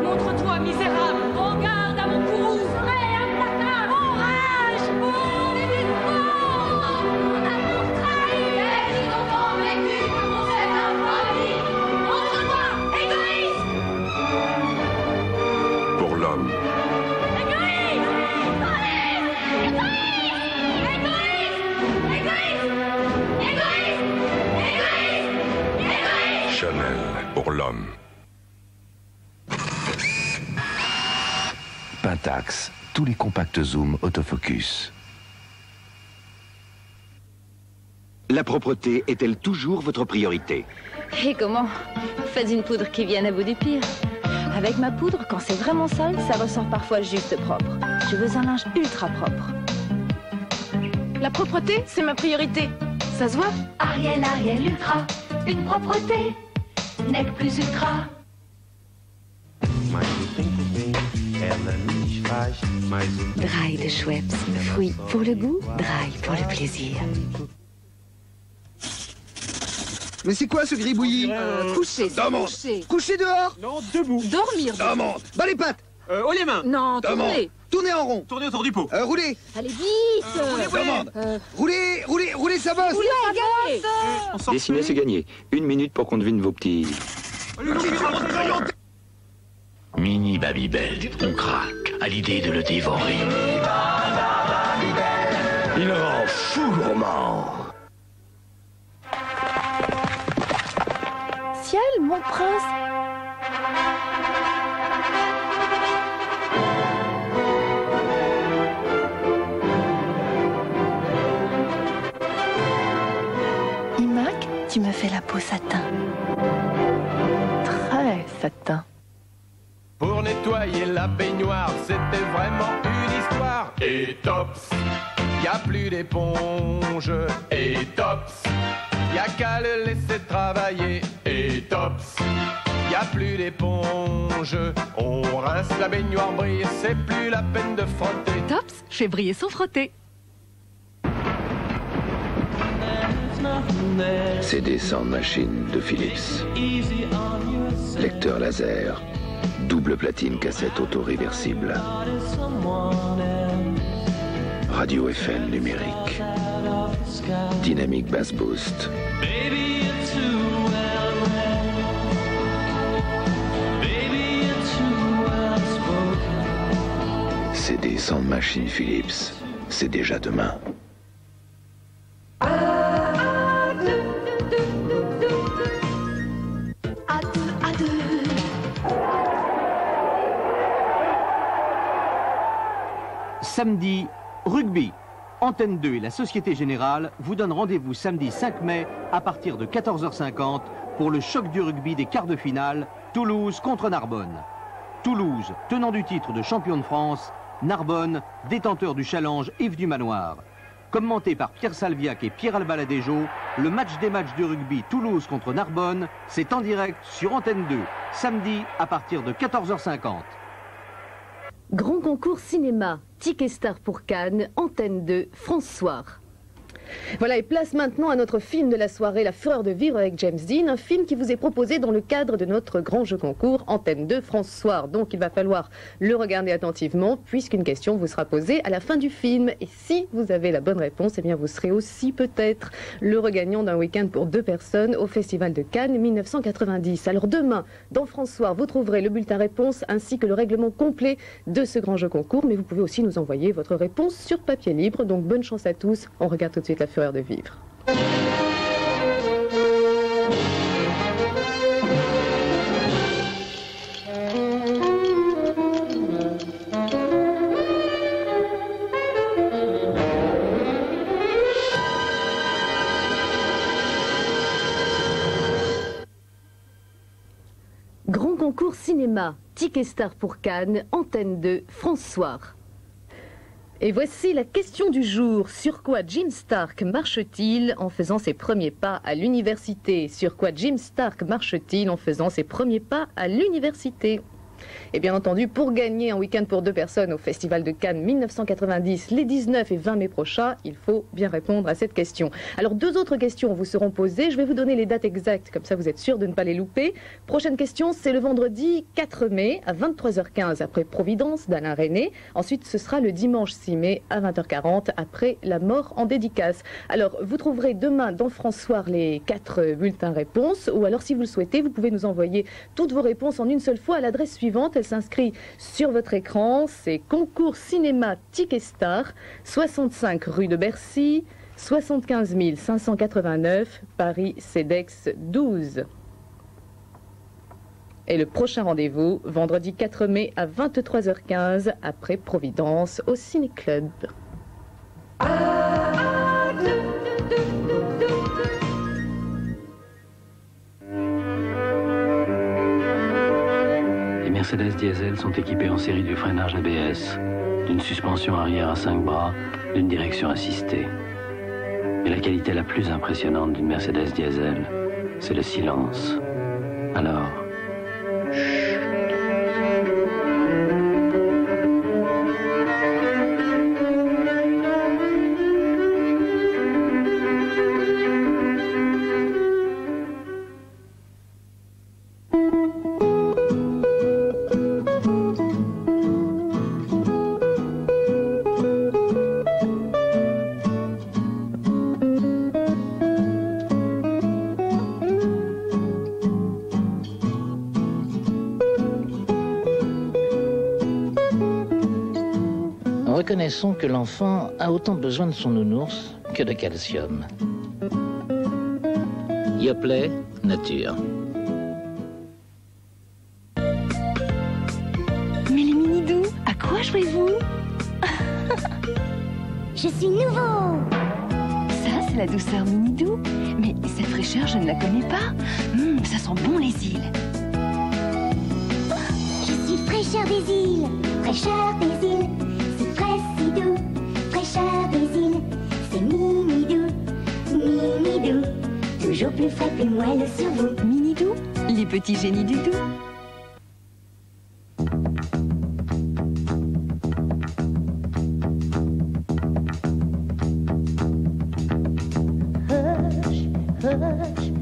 Montre-toi, misérable! Prends garde à mon courroux! Implacable! Orage! On a tous trahi! Les enfants vécus pour cette infamie! Montre-toi, égoïste! Pour l'homme. Égoïste! Égoïste! Chanel pour l'homme. Pentax, tous les compacts zoom autofocus. La propreté est-elle toujours votre priorité? Et comment? Faites une poudre qui vienne à bout du pire. Avec ma poudre, quand c'est vraiment sale, ça ressort parfois juste propre. Je veux un linge ultra propre. La propreté, c'est ma priorité. Ça se voit? Ariel, Ariel Ultra, une propreté n'est que plus ultra. Dry de Schweppes. Fruits pour le goût, dry pour le plaisir. Mais c'est quoi ce gribouillis? Coucher, c'est Demande. coucher. Coucher dehors? Non, debout. Dormir. Demande. Bas les pattes. Haut les mains. Non, Demande. tourner. Tournez en rond. Tournez autour du pot. Roulez. Allez vite. Demande. Roulez sa bosse. Allez. Dessiner, c'est gagner. 1 minute pour qu'on devine vos petits... Mini Babybel, on craque à l'idée de le dévorer. Il rend fou gourmand. Ciel, mon prince. Imac, tu me fais la peau satin. Très satin. Pour nettoyer la baignoire, c'était vraiment une histoire. Et tops, y a plus d'éponge. Et tops, y a qu'à le laisser travailler. Et tops, y a plus d'éponge. On rince la baignoire brille, c'est plus la peine de frotter. Tops, fait briller sans frotter. CD Sound Machine de Philips. Lecteur laser. Double platine cassette auto-réversible. Radio FM numérique. Dynamique Bass Boost. CD Sound Machine Philips. C'est déjà demain. Samedi, rugby. Antenne 2 et la Société Générale vous donnent rendez-vous samedi 5 mai à partir de 14h50 pour le choc du rugby des quarts de finale, Toulouse contre Narbonne. Toulouse, tenant du titre de champion de France, Narbonne, détenteur du challenge Yves du Manoir. Commenté par Pierre Salviac et Pierre Albaladejo, le match des matchs de rugby Toulouse contre Narbonne, c'est en direct sur Antenne 2, samedi à partir de 14h50. Grand concours cinéma, Ticket Star pour Cannes, Antenne 2, France Soir. Voilà, et place maintenant à notre film de la soirée, La Fureur de vivre avec James Dean, un film qui vous est proposé dans le cadre de notre grand jeu concours Antenne 2 France Soir. Donc il va falloir le regarder attentivement puisqu'une question vous sera posée à la fin du film. Et si vous avez la bonne réponse, eh bien vous serez aussi peut-être le regagnant d'un week-end pour 2 personnes au Festival de Cannes 1990. Alors demain, dans France Soir, vous trouverez le bulletin réponse ainsi que le règlement complet de ce grand jeu concours. Mais vous pouvez aussi nous envoyer votre réponse sur papier libre. Donc bonne chance à tous. On regarde tout de suite La Fureur de vivre. cinéma, Ticket Star pour Cannes, Antenne 2, France Soir. Et voici la question du jour. Sur quoi Jim Stark marche-t-il en faisant ses premiers pas à l'université? Sur quoi Jim Stark marche-t-il en faisant ses premiers pas à l'université? Et bien entendu, pour gagner un week-end pour 2 personnes au Festival de Cannes 1990, les 19 et 20 mai prochains, il faut bien répondre à cette question. Alors 2 autres questions vous seront posées. Je vais vous donner les dates exactes, comme ça vous êtes sûr de ne pas les louper. Prochaine question, c'est le vendredi 4 mai à 23h15 après Providence d'Alain Resnais. Ensuite, ce sera le dimanche 6 mai à 20h40 après La mort en dédicace. Alors, vous trouverez demain dans France Soir les 4 bulletins réponses. Ou alors, si vous le souhaitez, vous pouvez nous envoyer toutes vos réponses en une seule fois à l'adresse suivante. Elle s'inscrit sur votre écran. C'est Concours Cinéma Ticket Star, 65 rue de Bercy, 75 589, Paris CEDEX 12. Et le prochain rendez-vous, vendredi 4 mai à 23h15, après Providence, au Ciné-Club. Les Mercedes diesel sont équipées en série du freinage ABS, d'une suspension arrière à 5 bras, d'une direction assistée. Mais la qualité la plus impressionnante d'une Mercedes diesel, c'est le silence. Alors, reconnaissons que l'enfant a autant besoin de son nounours que de calcium. Yoplait, nature. Mais les mini-doux, à quoi jouez-vous? Je suis nouveau. Ça, c'est la douceur mini-doux. Mais cette fraîcheur, je ne la connais pas. Ça sent bon les îles. Je suis fraîcheur des îles. Fraîcheur des îles. C'est frais si doux. Fraîcheur des îles. C'est mini-doux. Mini-doux. Toujours plus frais, plus moelleux sur vous. Mini-doux, les petits génies du doux.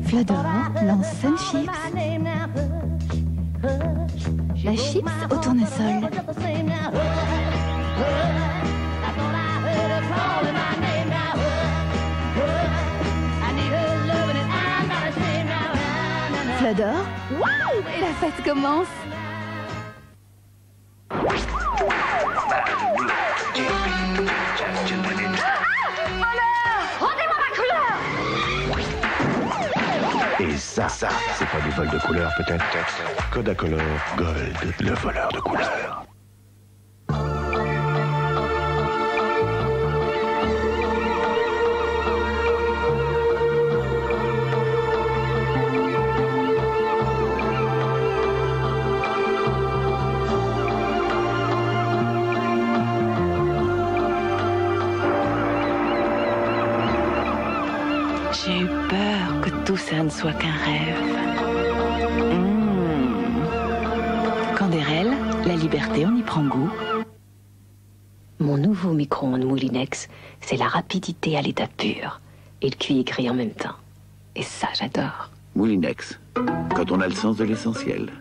Flador lance Sun Chips. La chips au tournesol. Flador, waouh! Et la fête commence! Et ça, c'est pas du vol de couleur peut-être. Kodacolor Gold, le voleur de couleur. J'ai eu peur que tout ça ne soit qu'un rêve. Canderel, la liberté, on y prend goût. Mon nouveau micro-ondes Moulinex, c'est la rapidité à l'état pur. Et le cuit et gris en même temps. Et ça, j'adore. Moulinex, quand on a le sens de l'essentiel.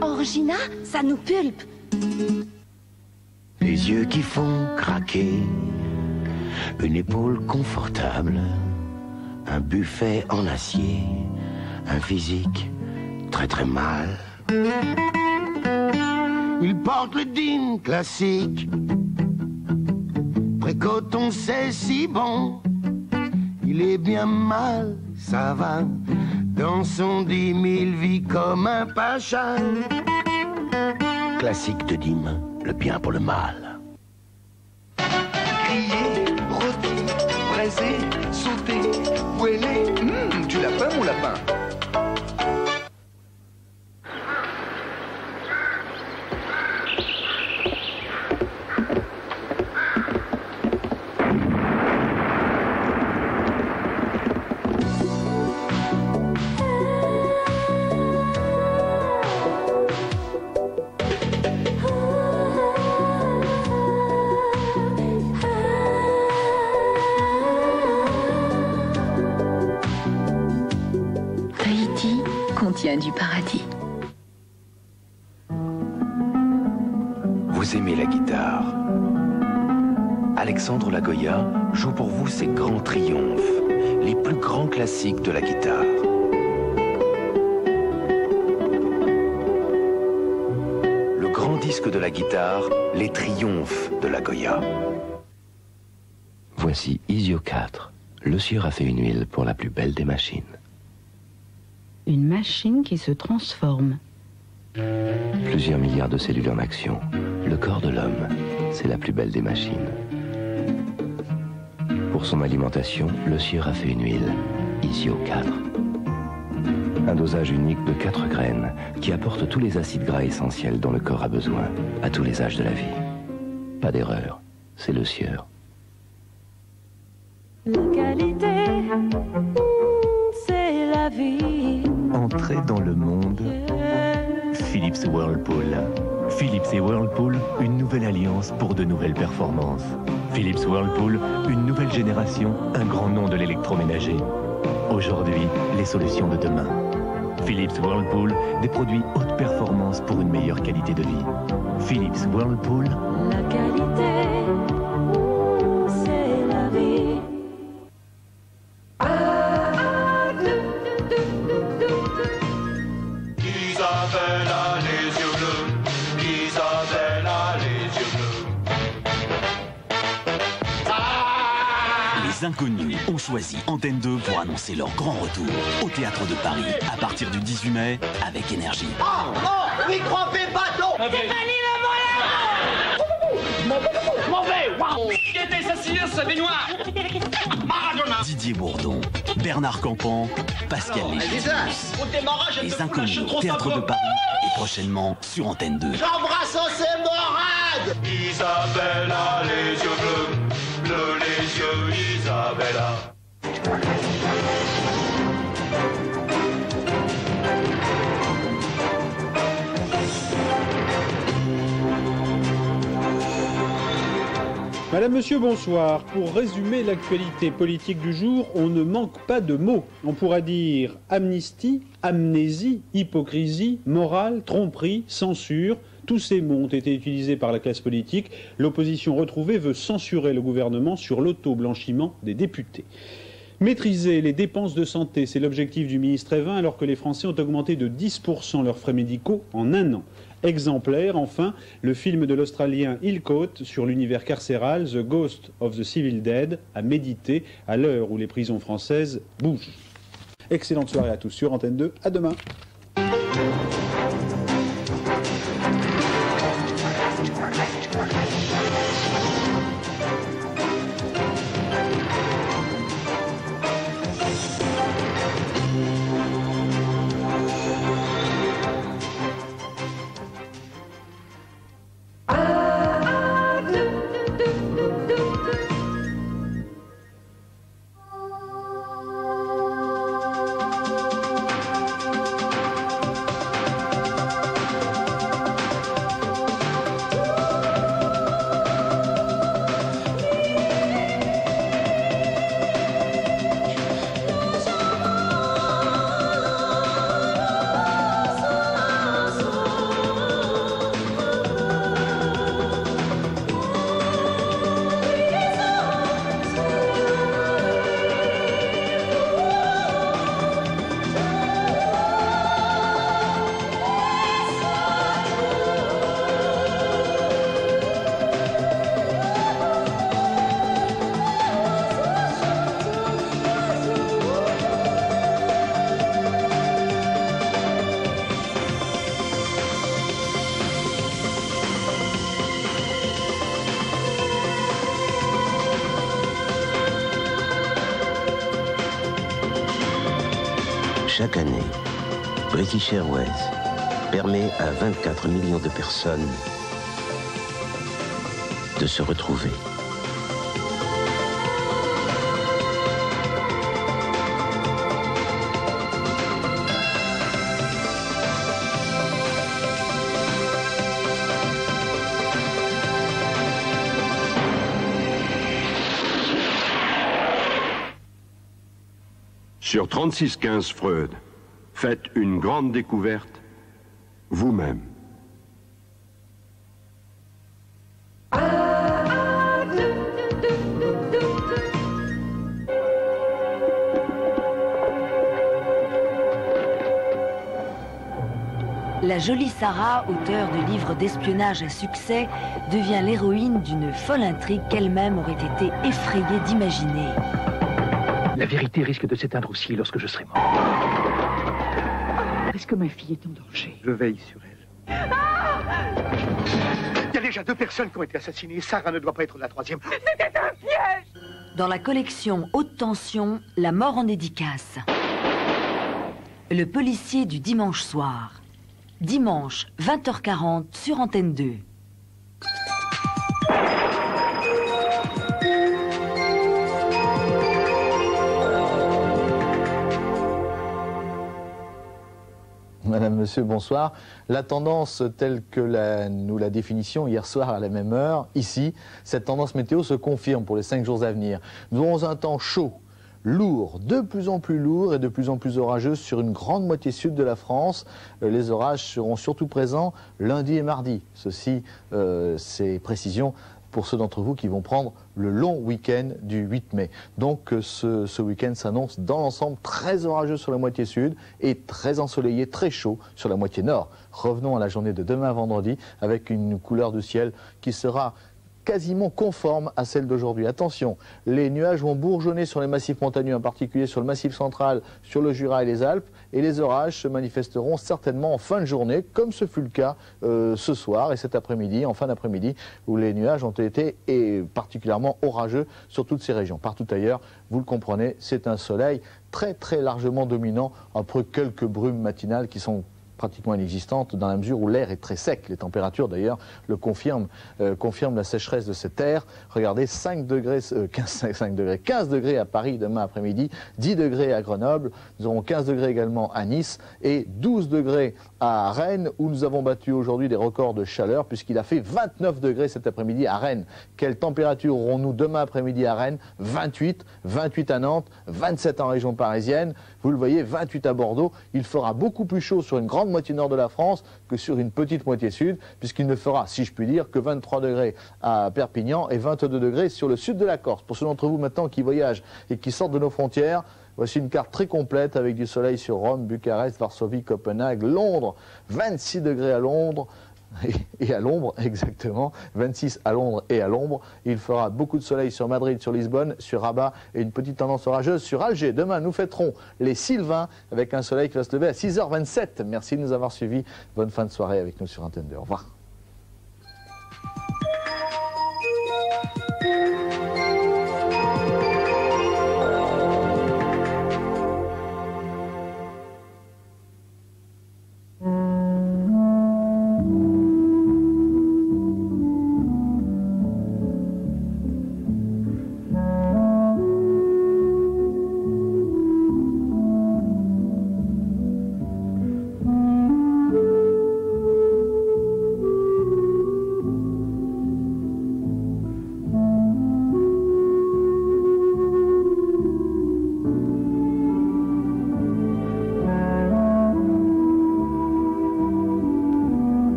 Orangina, ça nous pulpe. Les yeux qui font craquer, une épaule confortable, un buffet en acier, un physique très très mal. Il porte le jean classique. Précoton, c'est si bon. Il est bien mal, ça va. Dans son 10 000 vies comme un pacha. Classique de Dim, le bien pour le mal. Grillé, rôti, braisé, sauté, poêlé. Tu l'as pas, mon lapin? Du paradis. Vous aimez la guitare. Alexandre Lagoya joue pour vous ses grands triomphes, les plus grands classiques de la guitare. Le grand disque de la guitare, les triomphes de Lagoya. Voici Isio 4. Le sieur a fait une huile pour la plus belle des machines. Une machine qui se transforme. Plusieurs milliards de cellules en action. Le corps de l'homme, c'est la plus belle des machines. Pour son alimentation, le sieur a fait une huile, Isio 4. Un dosage unique de 4 graines qui apporte tous les acides gras essentiels dont le corps a besoin, à tous les âges de la vie. Pas d'erreur, c'est le sieur. La qualité, c'est la vie. Entrez dans le monde. Philips Whirlpool. Philips et Whirlpool, une nouvelle alliance pour de nouvelles performances. Philips Whirlpool, une nouvelle génération, un grand nom de l'électroménager. Aujourd'hui, les solutions de demain. Philips Whirlpool, des produits haute performance pour une meilleure qualité de vie. Philips Whirlpool. La qualité, c'est la vie. Isabelle a les yeux bleus, Isabelle a les yeux bleus. Les Inconnus ont choisi Antenne 2 pour annoncer leur grand retour au Théâtre de Paris à partir du 18 mai avec Énergie. Oh, oh, micro-fait bâton. Stéphanie Le Voleur. Mauvais. Qui était sa cire, sa baignoire? Didier Bourdon, Bernard Campan, Pascal Lévy. Les Inconnus au Théâtre de Paris et prochainement sur Antenne 2. J'embrasse ces morades. Isabelle a les yeux bleus, bleus les yeux, Isabella. Madame, Monsieur, bonsoir. Pour résumer l'actualité politique du jour, on ne manque pas de mots. On pourra dire amnistie, amnésie, hypocrisie, morale, tromperie, censure. Tous ces mots ont été utilisés par la classe politique. L'opposition retrouvée veut censurer le gouvernement sur l'auto-blanchiment des députés. Maîtriser les dépenses de santé, c'est l'objectif du ministre Evin, alors que les Français ont augmenté de 10% leurs frais médicaux en un an. Exemplaire, enfin, le film de l'Australien Hillcoat sur l'univers carcéral, The Ghost of the Civil Dead, à méditer à l'heure où les prisons françaises bougent. Excellente soirée à tous sur Antenne 2, à demain. Chaque année, British Airways permet à 24 millions de personnes de se retrouver. Sur 3615 Freud, faites une grande découverte vous-même. La jolie Sarah, auteure de livres d'espionnage à succès, devient l'héroïne d'une folle intrigue qu'elle-même aurait été effrayée d'imaginer. La vérité risque de s'éteindre aussi lorsque je serai mort. Est-ce que ma fille est en danger? Je veille sur elle. Il y a déjà 2 personnes qui ont été assassinées. Sarah ne doit pas être la 3e. C'était un piège! Dans la collection Haute Tension, La mort en dédicace. Le policier du dimanche soir. Dimanche, 20h40 sur Antenne 2. Madame, Monsieur, bonsoir. La tendance telle que nous la définissions hier soir à la même heure, ici, cette tendance météo se confirme pour les 5 jours à venir. Nous aurons un temps chaud, lourd, de plus en plus lourd et de plus en plus orageux sur une grande moitié sud de la France. Les orages seront surtout présents lundi et mardi. Ceci, ces précisions pour ceux d'entre vous qui vont prendre le long week-end du 8 mai. Donc ce week-end s'annonce dans l'ensemble très orageux sur la moitié sud et très ensoleillé, très chaud sur la moitié nord. Revenons à la journée de demain vendredi avec une couleur du ciel qui sera quasiment conforme à celle d'aujourd'hui. Attention, les nuages vont bourgeonner sur les massifs montagneux, en particulier sur le massif central, sur le Jura et les Alpes, et les orages se manifesteront certainement en fin de journée, comme ce fut le cas ce soir et cet après-midi, en fin d'après-midi, où les nuages ont été particulièrement orageux sur toutes ces régions. Partout ailleurs, vous le comprenez, c'est un soleil très très largement dominant, après quelques brumes matinales qui sont pratiquement inexistante dans la mesure où l'air est très sec. Les températures d'ailleurs le confirment la sécheresse de cet air. Regardez, 15 degrés à Paris demain après-midi, 10 degrés à Grenoble, nous aurons 15 degrés également à Nice et 12 degrés à Rennes où nous avons battu aujourd'hui des records de chaleur puisqu'il a fait 29 degrés cet après-midi à Rennes. Quelle température aurons-nous demain après-midi à Rennes? 28, 28 à Nantes, 27 en région parisienne, vous le voyez, 28 à Bordeaux. Il fera beaucoup plus chaud sur une grande moitié nord de la France que sur une petite moitié sud, puisqu'il ne fera, si je puis dire, que 23 degrés à Perpignan et 22 degrés sur le sud de la Corse. Pour ceux d'entre vous maintenant qui voyagent et qui sortent de nos frontières, voici une carte très complète avec du soleil sur Rome, Bucarest, Varsovie, Copenhague, Londres, 26 degrés à Londres, et à l'ombre, exactement, 26 à Londres et à l'ombre. Il fera beaucoup de soleil sur Madrid, sur Lisbonne, sur Rabat et une petite tendance orageuse sur Alger. Demain, nous fêterons les Sylvains avec un soleil qui va se lever à 6h27. Merci de nous avoir suivis. Bonne fin de soirée avec nous sur Antenne 2. Au revoir.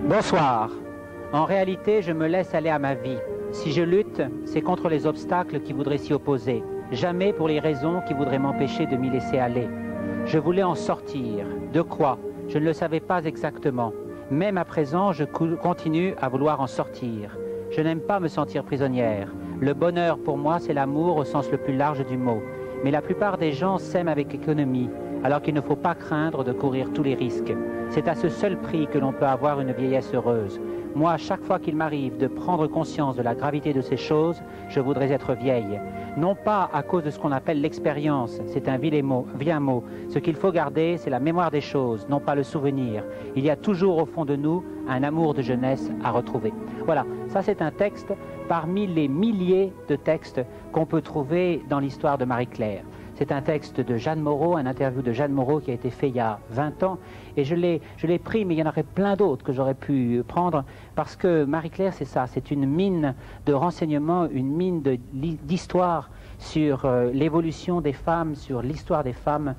Bonsoir. En réalité, je me laisse aller à ma vie. Si je lutte, c'est contre les obstacles qui voudraient s'y opposer, jamais pour les raisons qui voudraient m'empêcher de m'y laisser aller. Je voulais en sortir. De quoi? Je ne le savais pas exactement. Même à présent, je continue à vouloir en sortir. Je n'aime pas me sentir prisonnière. Le bonheur pour moi, c'est l'amour au sens le plus large du mot. Mais la plupart des gens s'aiment avec économie, alors qu'il ne faut pas craindre de courir tous les risques. C'est à ce seul prix que l'on peut avoir une vieillesse heureuse. Moi, à chaque fois qu'il m'arrive de prendre conscience de la gravité de ces choses, je voudrais être vieille. Non pas à cause de ce qu'on appelle l'expérience, c'est un vilain mot. Ce qu'il faut garder, c'est la mémoire des choses, non pas le souvenir. Il y a toujours au fond de nous un amour de jeunesse à retrouver. Voilà, ça c'est un texte parmi les milliers de textes qu'on peut trouver dans l'histoire de Marie-Claire. C'est un texte de Jeanne Moreau, un interview de Jeanne Moreau qui a été fait il y a 20 ans. Et je l'ai pris, mais il y en aurait plein d'autres que j'aurais pu prendre, parce que Marie-Claire, c'est ça, c'est une mine de renseignements, une mine d'histoire sur l'évolution des femmes, sur l'histoire des femmes.